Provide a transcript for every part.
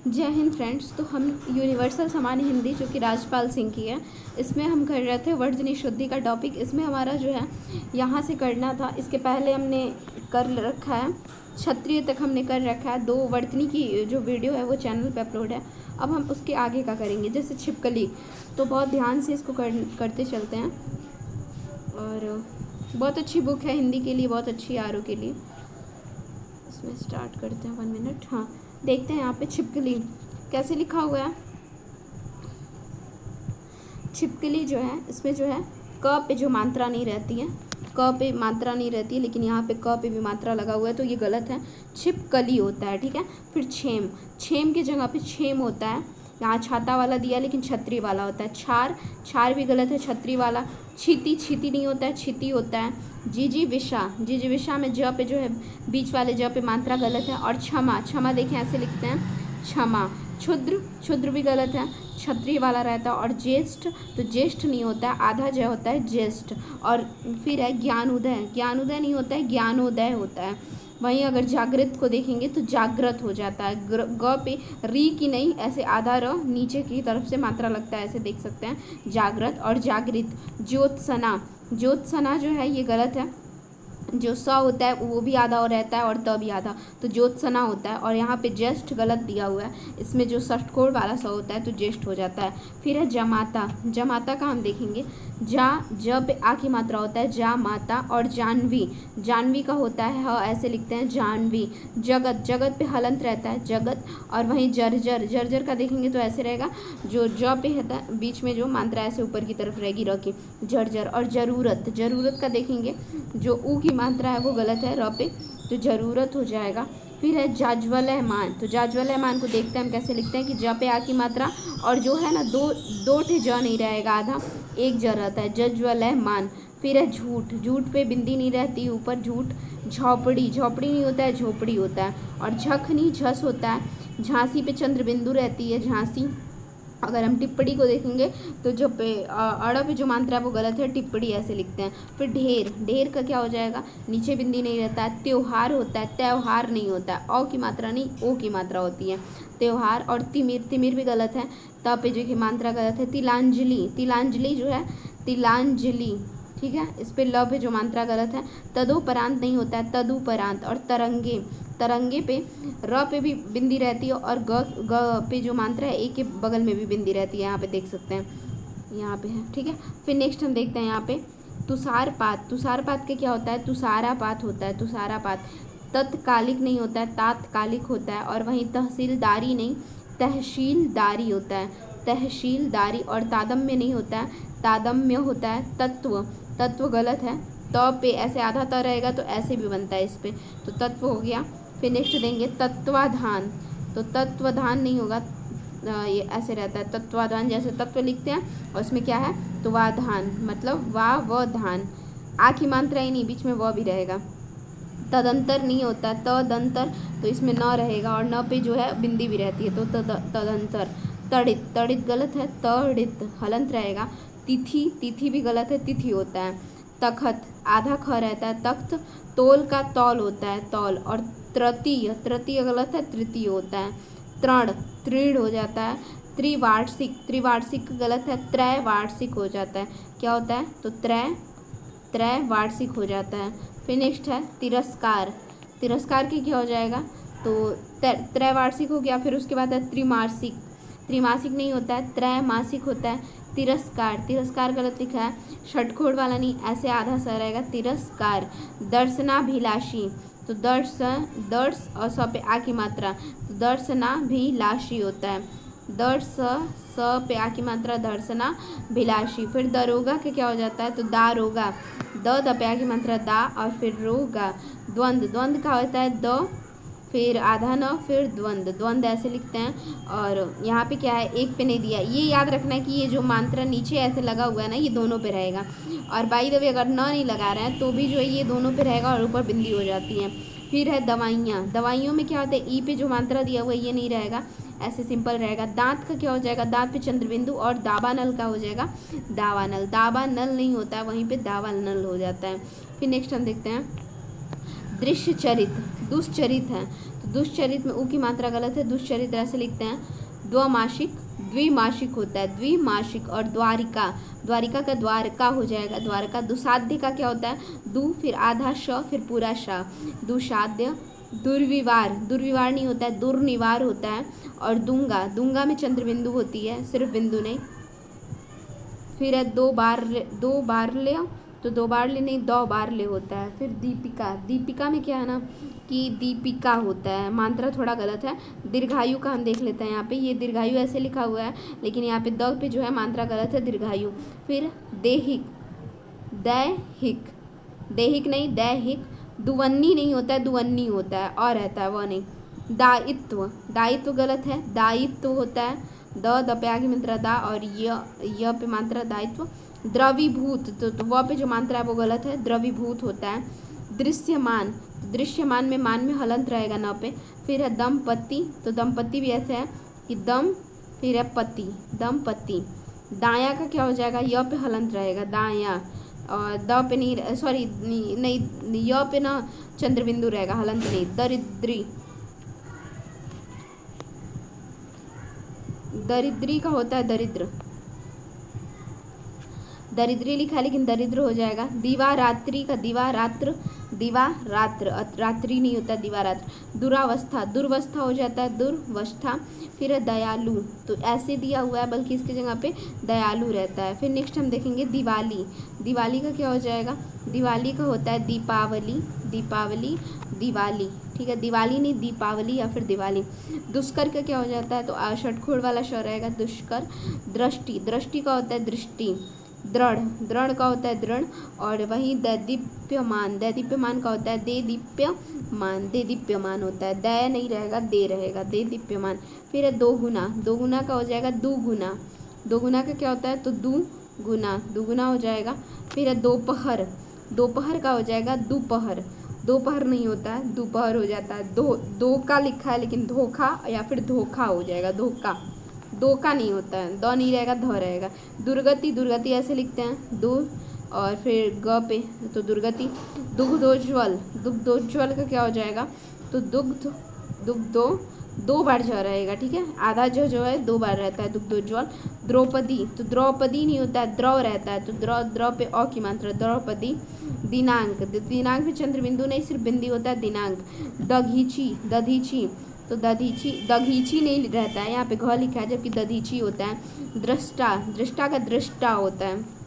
जय हिंद फ्रेंड्स। तो हम यूनिवर्सल सामान्य हिंदी जो कि राजपाल सिंह की है, इसमें हम कर रहे थे वर्जनी शुद्धि का टॉपिक। इसमें हमारा जो है यहाँ से करना था। इसके पहले हमने कर रखा है, क्षत्रिय तक हमने कर रखा है। 2 वर्तनी की जो वीडियो है वो चैनल पे अपलोड है। अब हम उसके आगे का करेंगे, जैसे छिपकली। तो बहुत ध्यान से इसको करते चलते हैं। और बहुत अच्छी बुक है हिंदी के लिए, बहुत अच्छी आरओ के लिए। इसमें स्टार्ट करते हैं 1 मिनट। हाँ, देखते हैं यहाँ पे छिपकली कैसे लिखा हुआ है। छिपकली जो है, इसमें जो है क पे जो मात्रा नहीं रहती है, क पे मात्रा नहीं रहती है, लेकिन यहाँ पे क पे भी मात्रा लगा हुआ है, तो ये गलत है। छिपकली होता है, ठीक है। फिर छेम, छेम की जगह पे छेम होता है। यहाँ छाता वाला दिया लेकिन छतरी वाला होता है। छार, छार भी गलत है, छतरी वाला। छीती, छीती नहीं होता है, छीती होता है। जीजी विषा, जीजी विषा में ज पे जो है बीच वाले ज पे मात्रा गलत है। और क्षमा, क्षमा देखें ऐसे लिखते हैं क्षमा। क्षुद्र, क्षुद्र भी गलत है, क्षत्रिय वाला रहता है। और ज्येष्ठ, तो ज्येष्ठ नहीं होता है, आधा ज होता है ज्येष्ठ। और फिर है ज्ञानोदय, ज्ञानोदय नहीं होता है, ज्ञानोदय होता है। वहीं अगर जागृत को देखेंगे तो जागृत हो जाता है। ग पे री की नहीं, ऐसे आधा र नीचे की तरफ से मात्रा लगता है, ऐसे देख सकते हैं जागृत और जागृत। ज्योत्सना, ज्योत्सना जो है ये गलत है। जो स होता है वो भी आधा और रहता है और त भी आधा, तो ज्योत्सना होता है। और यहाँ पे ज्येष्ठ गलत दिया हुआ है, इसमें जो षष्ठकोण वाला स होता है तो ज्येष्ठ हो जाता है। फिर है जमाता, जमाता का हम देखेंगे जा, ज पे आ की मात्रा होता है जा माता। और जानवी, जानवी का होता है ह, ऐसे लिखते हैं जानवी। जगत, जगत पे हलंत रहता है जगत। और वहीं जर्जर, जर्जर का देखेंगे तो ऐसे रहेगा, जो ज पे है बीच में जो मात्रा ऐसे ऊपर की तरफ रहेगी र की, जर्जर। और जरूरत, जरूरत का देखेंगे जो ऊ की मात्रा है वो गलत है र पे, तो ज़रूरत हो जाएगा। फिर है जाज्वल्यमान, तो जाज्वल्यमान को देखते हैं हम कैसे लिखते हैं कि ज पे आ की मात्रा, और जो है ना दो ठे ज नहीं रहेगा, आधा एक ज रहता है, जज्वल्यमान। फिर है झूठ, झूठ पे बिंदी नहीं रहती ऊपर, झूठ। झोपड़ी, झोपड़ी नहीं होता है, झोपड़ी होता है। और झखनी, झस होता है। झांसी पे चंद्र बिंदु रहती है, झांसी। अगर हम टिप्पणी को देखेंगे तो जो पे अड़ा पे जो मात्रा है वो गलत है, टिप्पणी ऐसे लिखते हैं। फिर ढेर, ढेर का क्या हो जाएगा, नीचे बिंदी नहीं रहता है। त्योहार होता है, त्योहार नहीं होता है, औ की मात्रा नहीं ओ की मात्रा होती है, त्योहार। और तिमिर, तिमिर भी गलत है, त पे जो की मात्रा गलत है। तिलांजलि, तिलांजलि जो है तिलांजलि, ठीक है, इस पे ल पे जो मात्रा गलत है। तदोपरांत नहीं होता है, तदुपरांत। और तरंगे, तरंगे पे र पे भी बिंदी रहती है, और ग पे जो मात्रा है ए के बगल में भी बिंदी रहती है, यहाँ पे देख सकते हैं, यहाँ पे है, ठीक है। फिर नेक्स्ट हम देखते हैं यहाँ पे तुषारपात, तुषारपात के क्या होता है, तुषारापात होता है, तुषारापात। तत्कालिक नहीं होता है, तात्कालिक होता है। और वहीं तहसीलदारी नहीं, तहसीलदारी होता है, तहसीलदारी। और तादम्य नहीं होता है, तादम्य होता है। तत्व, तत्व गलत है, त पे ऐसे आधा त रहेगा तो ऐसे भी बनता है इस पर, तो तत्व हो गया। फिर नेक्स्ट देंगे तत्वाधान, तो तत्वधान नहीं होगा, ये ऐसे रहता है तत्वाधान, जैसे तत्व लिखते हैं और उसमें क्या है तो वाधान, मतलब वा व धान। आ की मात्रा ही नहीं, बीच में व भी रहेगा। तदंतर नहीं होता, तदंतर, तो इसमें न रहेगा। और न पे जो है बिंदी भी रहती है, तो तदंतर। तड़ित, तड़ित गलत है, तड़ित हलंत रहेगा। तिथि, तिथि भी गलत है, तिथि होता है। तखत, आधा ख रहता है, तख्त। तोल का तौल होता है, तौल। और तृतीय, तृतीय गलत है, तृतीय होता है। तृण, तृण हो जाता है। त्रिवार्षिक, त्रिवार्षिक गलत है, त्रैवार्षिक हो जाता है, क्या होता है तो त्रैवार्षिक हो जाता है। फिर नेक्स्ट है तिरस्कार, तिरस्कार की क्या हो जाएगा तो त्रैवार्षिक हो गया। फिर उसके बाद है त्रिमासिक, त्रिमासिक नहीं होता है, त्रैमासिक होता है। तिरस्कार, तिरस्कार गलत लिखा है, षटकोण वाला नहीं, ऐसे आधा सा रहेगा, तिरस्कार। दर्शनाभिलाषी, तो दर्श, दर्श और स पे आ की मात्रा, तो दर्शनाभिलाषी होता है, दर्श स पे आ की मात्रा, दर्शनाभिलाषी। फिर दरोगा के क्या हो जाता है तो दारोगा, द पे आ की मात्रा दा, और फिर रोगा। द्वंद्व, द्वंद्व का होता है द, फिर आधा न, फिर द्वंद्व, द्वंद्व ऐसे लिखते हैं। और यहाँ पे क्या है, एक पे नहीं दिया, ये याद रखना है कि ये जो मात्रा नीचे ऐसे लगा हुआ है ना, ये दोनों पे रहेगा। और बाई द वे अगर न नहीं लगा रहे हैं तो भी जो है ये दोनों पे रहेगा और ऊपर बिंदी हो जाती है। फिर है दवाइयाँ, दवाइयों में क्या होता है, ई पे जो मात्रा दिया हुआ है ये नहीं रहेगा, ऐसे सिंपल रहेगा। दांत का क्या हो जाएगा, दांत पे चंद्रबिंदु। और दावानल का हो जाएगा दावानल, दावानल नहीं होता है, वहीं पे दावानल हो जाता है। फिर नेक्स्ट हम देखते हैं दृश्य चरित, दुष्चरित है, तो दुष्चरित में ऊ की मात्रा गलत है, दुष्चरित्र ऐसे लिखते हैं, द्विमासिक द्विमासिक होता है, द्विमासिक। और द्वारिका, द्वारिका का द्वारका हो जाएगा, द्वारका। दुसाध्य का क्या होता है, दु फिर आधा श फिर पूरा श, दुसाध्य। दुर्विवार, दुर्विवार नहीं होता है, दुर्निवार होता है। और दूंगा, दूंगा में चंद्र बिंदु होती है, सिर्फ बिंदु नहीं। फिर है दो बार ले, तो दो बार ले नहीं, दो बार ले होता है। फिर दीपिका, दीपिका में क्या है ना कि दीपिका होता है, मात्रा थोड़ा गलत है। दीर्घायु का हम देख लेते हैं, यहाँ पे ये दीर्घायु ऐसे लिखा हुआ है, लेकिन यहाँ पे द पे जो है मात्रा गलत है, दीर्घायु। फिर देहिक, दैहिक, देहिक नहीं दैहिक। दुवन्नी नहीं होता है, दुवन्नी होता है, और रहता है वह नहीं। दायित्व, दायित्व गलत है, दायित्व होता है, द पे आगे मात्रा दा, और य पे मात्रा दायित्व। द्रवीभूत, तो वह पे जो मात्रा है वो गलत है, द्रवीभूत होता है। दृश्यमान, दृश्यमान में मान में हलंत रहेगा न पे। फिर है दंपति, तो दंपति भी ऐसे है कि दम फिर है पति, दंपति। दाया का क्या हो जाएगा, य पे हलंत रहेगा, दाया। और द पे नहीं, सॉरी नहीं, य पे ना चंद्रबिंदु रहेगा, हलंत नहीं। दरिद्री, दरिद्री का होता है दरिद्र, दरिद्री लिखा है लेकिन दरिद्र हो जाएगा। दिवारात्रि का दिवारात्र, दिवारात्र, रात्रि नहीं होता, दिवारात्र। दुरावस्था, दुर्वस्था हो जाता है, दुर्वस्था। फिर है दयालु, तो ऐसे दिया हुआ है बल्कि इसकी जगह पे दयालु रहता है। फिर नेक्स्ट हम देखेंगे दिवाली, दिवाली का क्या हो जाएगा, दिवाली का होता है दीपावली, दीपावली, दिवाली, ठीक है, दिवाली नहीं दीपावली या फिर दिवाली। दुष्कर का क्या हो जाता है, तो षटखोड़ वाला श रहेगा, दुष्कर। दृष्टि, दृष्टि का होता है दृष्टि। दृढ़, दृढ़ का होता है दृढ़। और वहीं दैदीप्यमान, दैदीप्यमान का होता है देदीप्यमान, देदीप्यमान होता है, दया नहीं रहेगा, दे रहेगा, देदीप्यमान। फिर है दोगुना, दोगुना का हो जाएगा दुगुना, दोगुना का क्या होता है, तो दुगुना, दुगुना हो जाएगा। फिर है दोपहर, दोपहर का हो जाएगा दोपहर, दोपहर नहीं होता है, दोपहर हो जाता है। दो का लिखा है लेकिन धोखा या फिर धोखा हो जाएगा, धोखा, दो का नहीं होता है, द नहीं रहेगा, ध रहेगा। दुर्गति, दुर्गति ऐसे लिखते हैं, दूर और फिर ग पे तो दुर्गति। दुग्धोज्वल, दुग्धोज्वल का क्या हो जाएगा, तो दुग्ध, दुग्धो, दो बार ज रहेगा, ठीक है, आधा जो है दो बार रहता है, दुग्धोज्वल। द्रौपदी, तो द्रौपदी नहीं होता है, द्रव रहता है, तो द्रव पे अ की मात्रा, द्रौपदी। दिनांक, दिनांक में चंद्रबिंदु नहीं, सिर्फ बिंदी होता है, दिनांक। दधीची, दधीची, तो दधीची, दधीची नहीं रहता है, यहाँ पे घ लिखा है जबकि दधीची होता है। दृष्टा, दृष्टा का दृष्टा होता है।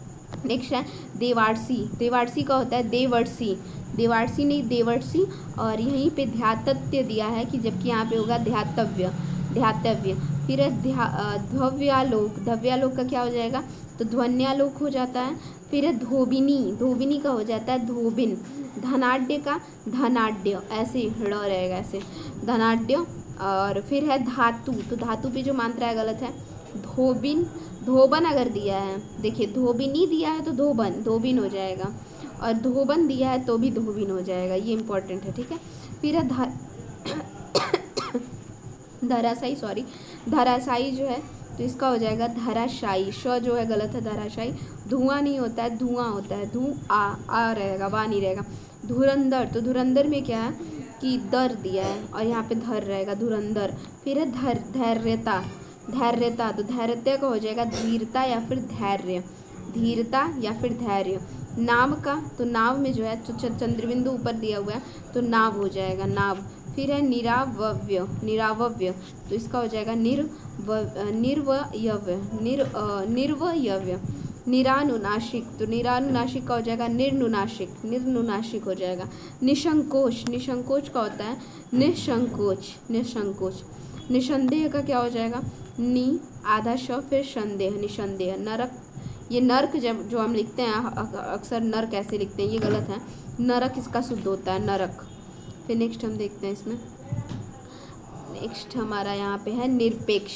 नेक्स्ट है देवार्षी, देवार्षी का होता है देवर्षि, देवार्षी नहीं देवर्षि। और यहीं पे ध्यातत्य दिया है कि जबकि यहाँ पे होगा ध्यातव्य, ध्यातव्य। फिर है ध्याव्यालोक, ध्याव्यालोक का क्या हो जाएगा, तो ध्वन्यालोक हो जाता है। फिर है धोबिनी, धोबिनी का हो जाता है धोबिन। धनाढ्य का धनाढ्य, ऐसे ड़ रहेगा, ऐसे धनाढ्य। और फिर है धातु, तो धातु पे जो मात्रा है गलत है, धोबिन, धोबन अगर दिया है, देखिए धोबिनी दिया है तो धोबन, धोबिन हो जाएगा। और धोबन दिया है तो भी धोबिन हो जाएगा, ये इंपॉर्टेंट है, ठीक है। फिर है धराशायी, सॉरी धराशायी जो है तो इसका हो जाएगा धराशायी, श जो है गलत है, धराशायी। धुआं नहीं होता है, धुआं होता है, आ रहेगा, वा नहीं रहेगा। धुरंधर, तो धुरंधर में क्या है कि दर दिया है और यहाँ पे धर रहेगा, धुरंधर। फिर है धैर्यता, धैर्यता, तो धैर्यता का हो जाएगा धीरता या फिर धैर्य, धीरता या फिर धैर्य। नाव का, तो नाव में जो है तो चंद्रबिंदु ऊपर दिया हुआ है तो नाव हो जाएगा, नाव। फिर है निरावव्य, निरावव्य, तो इसका हो जाएगा निर्वयव्य, निर्वयव्य। निरानुनासिक, तो निरानुनासिक का हो जाएगा निर्नुनासिक, निर्नुनासिक हो जाएगा। निसंकोच, निसंकोच का होता है निसंकोच, निसंकोच। निसंदेह का क्या हो जाएगा, नि आधा श फिर संदेह, निसंदेह। नरक, ये नर्क जब जो हम लिखते हैं अक्सर नर्क ऐसे लिखते हैं, ये गलत है, नरक इसका शुद्ध होता है, नरक। फिर नेक्स्ट हम देखते हैं इसमें, नेक्स्ट हमारा यहाँ पे है निरपेक्ष,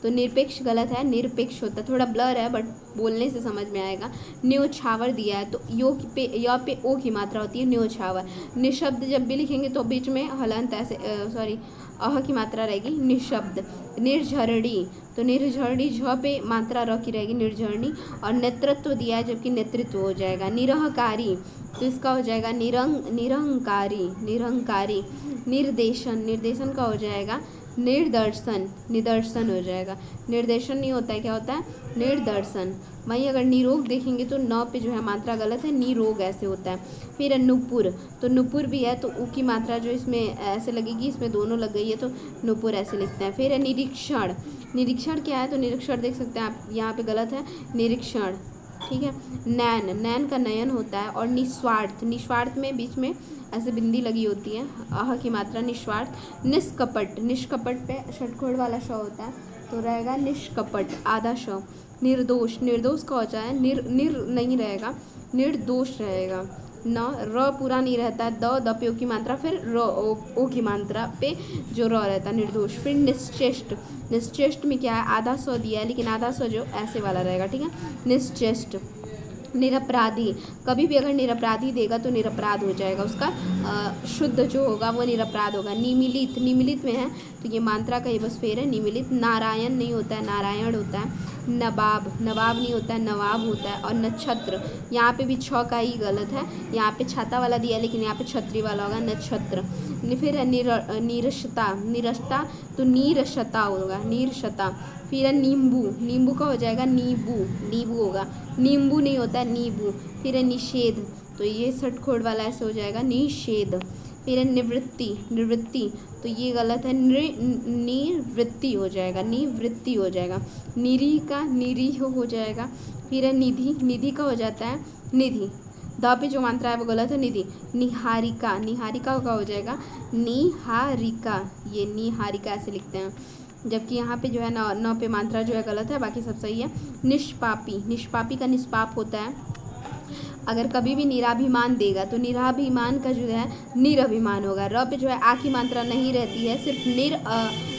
तो निरपेक्ष गलत है, निरपेक्ष होता है, थोड़ा ब्लर है बट बोलने से समझ में आएगा। न्योछावर दिया है तो यो पे य पे ओ की मात्रा होती है न्योछावर। निशब्द जब भी लिखेंगे तो बीच में हलंत ऐसे, सॉरी अह की मात्रा रहेगी निशब्द। निर्झरणी, तो निर्झरणी झ पे मात्रा र की रहेगी निर्झरणी। और नेतृत्व दिया है जबकि नेतृत्व हो जाएगा। निरहकारी, तो इसका हो जाएगा निरहंकारी, निरहंकारी। निर्देशन, निर्देशन का हो जाएगा निर्दर्शन, निदर्शन हो जाएगा। निर्देशन नहीं होता है, क्या होता है निर्दर्शन। वहीं अगर निरोग देखेंगे तो न पे जो है मात्रा गलत है, निरोग ऐसे होता है। फिर है नुपुर, तो नुपुर भी है तो उ की मात्रा जो इसमें ऐसे लगेगी, इसमें दोनों लग गई है तो नुपुर ऐसे लिखते हैं। फिर है निरीक्षण, निरीक्षण क्या है, तो निरीक्षण देख सकते हैं आप, यहाँ पे गलत है निरीक्षण, ठीक है। नैन, नैन का नयन होता है। और निस्वार्थ, निस्वार्थ में बीच में ऐसे बिंदी लगी होती है, आह की मात्रा निस्वार्थ। निष्कपट, निष्कपट पे षटकोण वाला श होता है तो रहेगा निष्कपट, आधा श। निर्दोष, निर्दोष का हो जाए निर नहीं रहेगा, निर्दोष रहेगा। न र पूरा नहीं रहता है, द पे ओ की मात्रा, फिर र ओ की मात्रा पे जो र रहता है निर्दोष। फिर निश्चेष्ट, निश्चेष्ट में क्या है आधा स दिया है लेकिन आधा स जो ऐसे वाला रहेगा, ठीक है निश्चेष्ट। निरपराधी, कभी भी अगर निरपराधी देगा तो निरपराध हो जाएगा, उसका शुद्ध जो होगा वो निरपराध होगा। निमिलित, निमिलित में है तो ये मात्रा का ही बस फेर है निमिलित। नारायण नहीं होता है, नारायण होता है। नवाब, नवाब नहीं होता है, नवाब होता है। और नक्षत्र, यहाँ पे भी छ का ही गलत है, यहाँ पे छाता वाला दिया है लेकिन यहाँ पे छतरी वाला होगा नक्षत्र। फिर है निरशता, निरशता तो नीरशता होगा, नीरशता। फिर है नींबू, नींबू का हो जाएगा नींबू, नींबू होगा, नींबू नहीं होता है नींबू। फिर है निषेध, तो ये षटकोण वाला ऐसे हो जाएगा निषेध। फिर है निवृत्ति, निवृत्ति तो ये गलत है, निवृत्ति हो जाएगा, निवृत्ति हो जाएगा। निरी का निरीह हो जाएगा। फिर है निधि, निधि का हो जाता है निधि, द पे जो मात्रा है वो गलत है निधि। निहारिका, निहारिका का हो जाएगा निहारिका, ये निहारिका ऐसे लिखते हैं, जबकि यहाँ पे जो है न पे मात्रा जो है गलत है, बाकी सब सही है। निष्पापी, निष्पापी का निष्पाप होता है। अगर कभी भी निराभिमान देगा तो निराभिमान का जो है निरभिमान होगा। र पे जो है आ की मात्रा नहीं रहती है, सिर्फ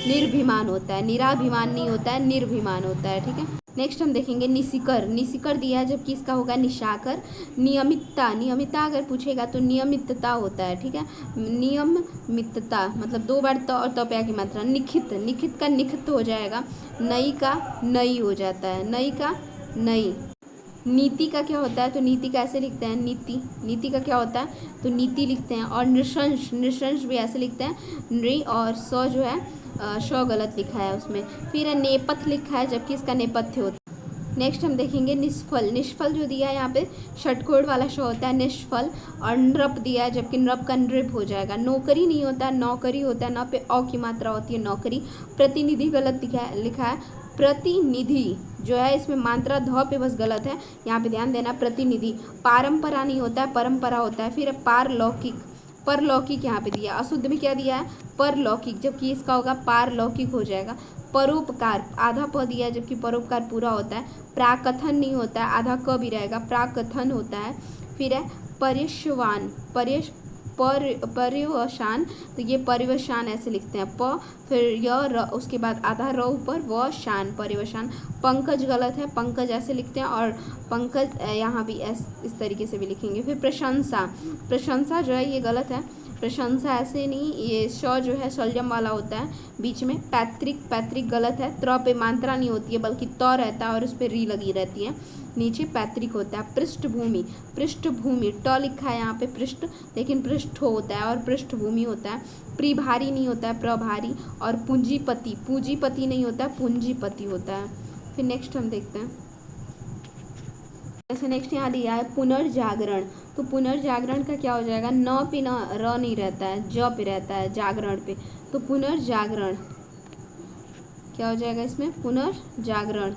निर्भिमान होता है, निराभिमान नहीं होता है, निर्भिमान होता है, ठीक है। नेक्स्ट हम देखेंगे निशिकर, निशिकर दिया है जबकि इसका होगा निशाकर। नियमितता, नियमितता अगर पूछेगा तो नियमितता होता है, ठीक है नियमितता मतलब दो बार त और त पे आ की मात्रा। निखित, निखित का निखित हो जाएगा, नई का नई हो जाता है, नई का नई। नीति का क्या होता है, तो नीति का ऐसे लिखते हैं नीति, नीति का क्या होता है तो नीति लिखते हैं। और नृशंस, नृशंस भी ऐसे लिखते हैं, नृ और स जो है श गलत लिखा है उसमें। फिर है नेपथ लिखा है जबकि इसका नेपथ्य होता है। नेक्स्ट हम देखेंगे निष्फल, निष्फल जो दिया है यहाँ पे षटकोण वाला श होता है निष्फल। और नृप दिया है जबकि नृप का नृप हो जाएगा। नौकरी नहीं होता है, नौकरी होता है, न पे अ की मात्रा होती है नौकरी। प्रतिनिधि गलत लिखा है, प्रतिनिधि जो है इसमें मात्रा ध पे बस गलत है, यहाँ पे ध्यान देना। प्रतिनिधि, परंपरा नहीं होता है, परंपरा होता है। फिर पारलौकिक, परलौकिक यहाँ पे दिया, अशुद्ध में क्या दिया है परलौकिक, जबकि इसका होगा पारलौकिक हो जाएगा। परोपकार, आधा प दिया है जबकि परोपकार पूरा होता है। प्राकथन नहीं होता है, आधा क भी रहेगा, प्राकथन होता है। फिर है पर्यवसान, पर्यवसान तो ये पर्यवसान ऐसे लिखते हैं प, फिर य र, उसके बाद आधा र ऊपर व शान, पर्यवसान। पंकज गलत है, पंकज ऐसे लिखते हैं और पंकज यहाँ भी इस तरीके से भी लिखेंगे। फिर प्रशंसा, प्रशंसा जो है ये गलत है, प्रशंसा ऐसे नहीं, ये श जो है शलजम वाला होता है बीच में। पैतृक, पैतृक गलत है, त्र पे मात्रा नहीं होती है बल्कि त रहता है और उस पर री लगी रहती है, नीचे पैतृक होता है। पृष्ठभूमि, पृष्ठभूमि ट लिखा है यहाँ पे पृष्ठ लेकिन पृष्ठ होता है और पृष्ठभूमि होता है। प्रभारी नहीं होता है, प्रभारी। और पूंजीपति, पूंजीपति नहीं होता है, पूंजीपति होता है। फिर नेक्स्ट हम देखते हैं, जैसे नेक्स्ट यहाँ दिया है पुनर्जागरण, तो पुनर्जागरण का क्या हो जाएगा, न पे न र नहीं रहता है, ज पे रहता है जागरण पे, तो पुनर्जागरण क्या हो जाएगा इसमें पुनर्जागरण।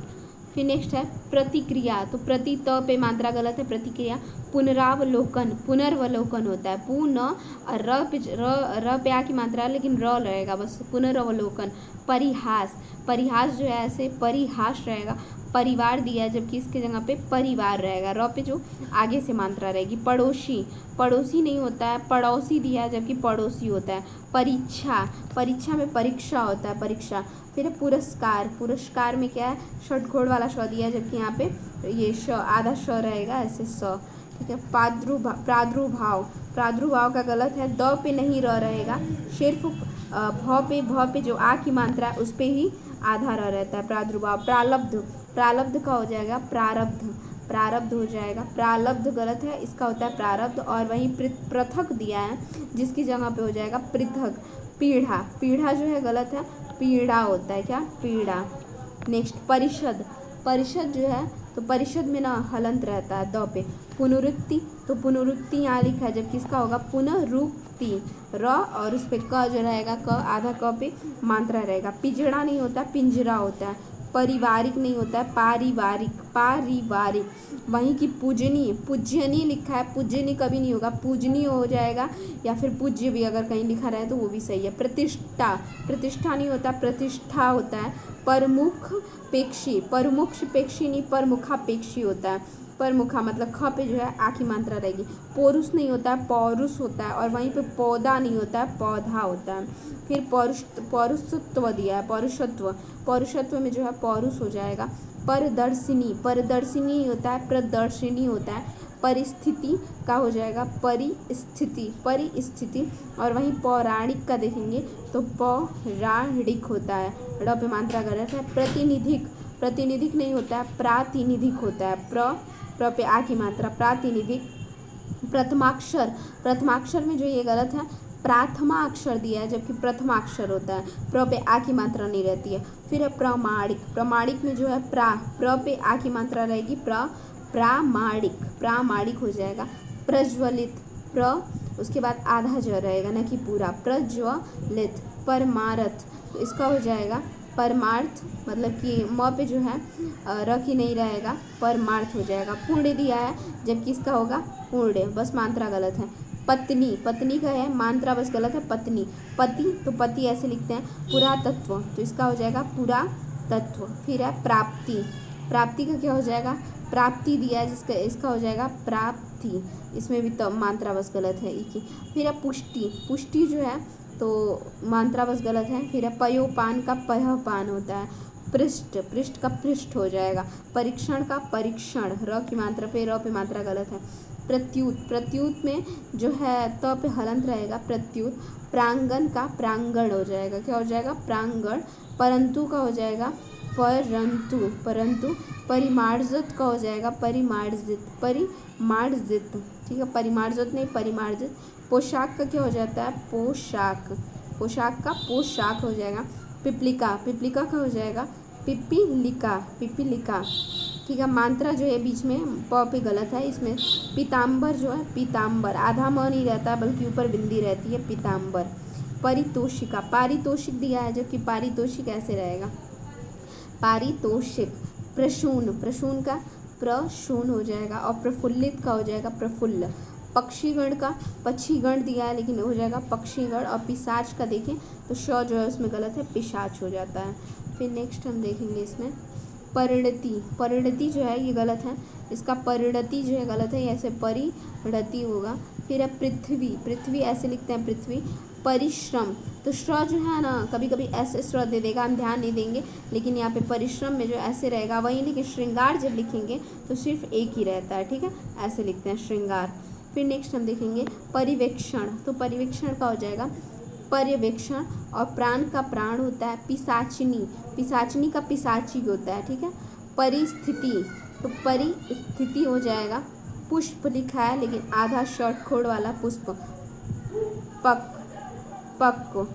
फिर नेक्स्ट है प्रतिक्रिया, तो प्रति त पे मात्रा गलत है, प्रतिक्रिया। पुनरावलोकन, पुनर्वलोकन होता है, पुन और र पे आ की मात्रा है लेकिन र रहेगा बस, पुनरावलोकन। परिहास, परिहास जो है ऐसे परिहास रहेगा। परिवार दिया है जबकि इसके जगह पे परिवार रहेगा, र पे जो आगे से मात्रा रहेगी। पड़ोसी, पड़ोसी नहीं होता है, पड़ोसी दिया है जबकि पड़ोसी होता है। परीक्षा, परीक्षा में परीक्षा होता है, परीक्षा। फिर पुरस्कार, पुरस्कार में क्या है षटकोण वाला श दिया है जबकि यहाँ पे ये श आधा श रहेगा ऐसे स, ठीक है। प्रादुर्भाव, प्रादुर्भाव का गलत है, द पे नहीं र रहेगा, सिर्फ भ पे जो आ की मात्रा है उस पे ही आधा र रहता है। प्रादुर्भाव, प्रालब्ध, प्रालब्ध का हो जाएगा प्रारब्ध, प्रारब्ध हो जाएगा। प्रालब्ध गलत है, इसका होता है प्रारब्ध। और वहीं पृथक दिया है जिसकी जगह पे हो जाएगा पृथक। पीढ़ा, पीढ़ा जो है गलत है, पीड़ा होता है, क्या, पीड़ा। नेक्स्ट परिषद, परिषद जो है तो परिषद में ना हलंत रहता है द पे। पुनरुक्ति, तो पुनरुक्ति यहाँ लिखा है जबकि इसका होगा पुनरुक्ति, र और उस पर क जो रहेगा क, आधा क पे मात्रा रहेगा। पिंजड़ा नहीं होता, पिंजरा होता है। पारिवारिक नहीं होता है, पारिवारिक, पारिवारिक। वहीं की पूजनीय, पूजनीय लिखा है, पूजनीय कभी नहीं होगा, पूजनीय हो जाएगा, या फिर पूज्य भी अगर कहीं लिखा रहे तो वो भी सही है। प्रतिष्ठा, प्रतिष्ठा नहीं होता, प्रतिष्ठा होता है। परमुखपेक्षी, परमुखपेक्षी नहीं, परमुखापेक्षी होता है। परमुखा मतलब ख पे जो है आ की मात्रा रहेगी। पौरुष नहीं होता है, पौरुष होता है। और वहीं पे पौधा नहीं होता है, पौधा होता है। फिर पौरुषत्व दिया है, पौरुषत्व, पौरुषत्व में जो है पौरुष हो जाएगा। परदर्शिनी, परदर्शिनी होता है, प्रदर्शिनी होता है। परिस्थिति का हो जाएगा परिस्थिति, परिस्थिति। और वहीं पौराणिक का देखेंगे तो पौराणिक होता है, ड़ पे मात्रा गलत है। प्रतिनिधिक, प्रतिनिधिक नहीं होता है, प्रातिनिधिक होता है। प्र पे आ की मात्रा, प्रातिनिधिक। प्रथमाक्षर, प्रथमाक्षर में जो ये गलत है, प्राथमा अक्षर दिया है जबकि प्रथमाक्षर होता है। प्र पे आ की मात्रा नहीं रहती है। फिर है प्रमाणिक, प्रमाणिक में जो है प्र पे आ की मात्रा रहेगी, प्रामाणिक, प्रामाणिक हो जाएगा। प्रज्वलित, उसके बाद आधा ज रहेगा न कि पूरा, प्रज्वलित। परमार्थ, तो इसका हो जाएगा परमार्थ, मतलब कि म पे जो है रखी नहीं रहेगा, परमार्थ हो जाएगा। पुण्य दिया है जबकि इसका होगा पुण्य, बस मात्रा गलत है। पत्नी, पत्नी का है, मात्रा बस गलत है, पत्नी। पति, तो पति ऐसे लिखते हैं। पुरातत्व, तो इसका हो जाएगा पुरातत्व। फिर है प्राप्ति, प्राप्ति का क्या हो जाएगा, प्राप्ति दिया है जिसका, इसका हो जाएगा प्राप्ति। इसमें भी तो मात्रा बस गलत है ई की। फिर है पुष्टि, पुष्टि जो है तो मात्रा बस गलत है। फिर है पयोपान का पयपान होता है। पृष्ठ, पृष्ठ का पृष्ठ हो जाएगा। परीक्षण का परीक्षण, र की मात्रा पे, र पे मात्रा गलत है। प्रत्युत, प्रत्युत में जो है त पे हलंत रहेगा, प्रत्युत। प्रांगण का प्रांगण हो जाएगा, क्या हो जाएगा, प्रांगण। परंतु का हो जाएगा परंतु, परंतु। परिमार्जित का हो जाएगा परिमार्जित, परिमार्जित, ठीक है, परिमार्जित नहीं, परिमार्जित। पोशाक का क्या हो जाता है, पोशाक, पोशाक का पोशाक हो जाएगा। पिपलिका, पिपलिका का हो जाएगा पिपीलिका, पिपीलिका, ठीक है। मात्रा जो है बीच में प पे गलत है, इसमें पीताम्बर जो है, पीताम्बर, आधा म नहीं रहता बल्कि ऊपर बिंदी रहती है, पीताम्बर। पारितोषिका, पारितोषिक दिया है जबकि पारितोषिक ऐसे रहेगा, पारितोषिक। प्रसून, प्रसून का प्रसून हो जाएगा। और प्रफुल्लित का हो जाएगा प्रफुल्ल। पक्षीगण का पक्षीगण दिया है लेकिन हो जाएगा पक्षीगण। और पिशाच का देखें तो श जो है उसमें गलत है, पिशाच हो जाता है। फिर नेक्स्ट हम देखेंगे इसमें परिणति, परिणति जो है ये गलत है, इसका परिणति जो है गलत है, ऐसे परिणति होगा। फिर है पृथ्वी, पृथ्वी ऐसे लिखते हैं पृथ्वी। परिश्रम, तो श्र जो है ना कभी कभी ऐसे श्र दे देगा, हम ध्यान नहीं देंगे, लेकिन यहाँ पे परिश्रम में जो ऐसे रहेगा वही, लेकिन श्रृंगार जब लिखेंगे तो सिर्फ एक ही रहता है, ठीक है, ऐसे लिखते हैं श्रृंगार। फिर नेक्स्ट हम देखेंगे परिवेक्षण, तो परिवेक्षण का हो जाएगा पर्यवेक्षण। और प्राण का प्राण होता है पिशाचिनी, पिशाचिनी का पिशाची होता है, ठीक है। परिस्थिति, तो परिस्थिति हो जाएगा। पुष्प लिखा है लेकिन आधा शॉर्ट खोड़ वाला पुष्प, पक, पक,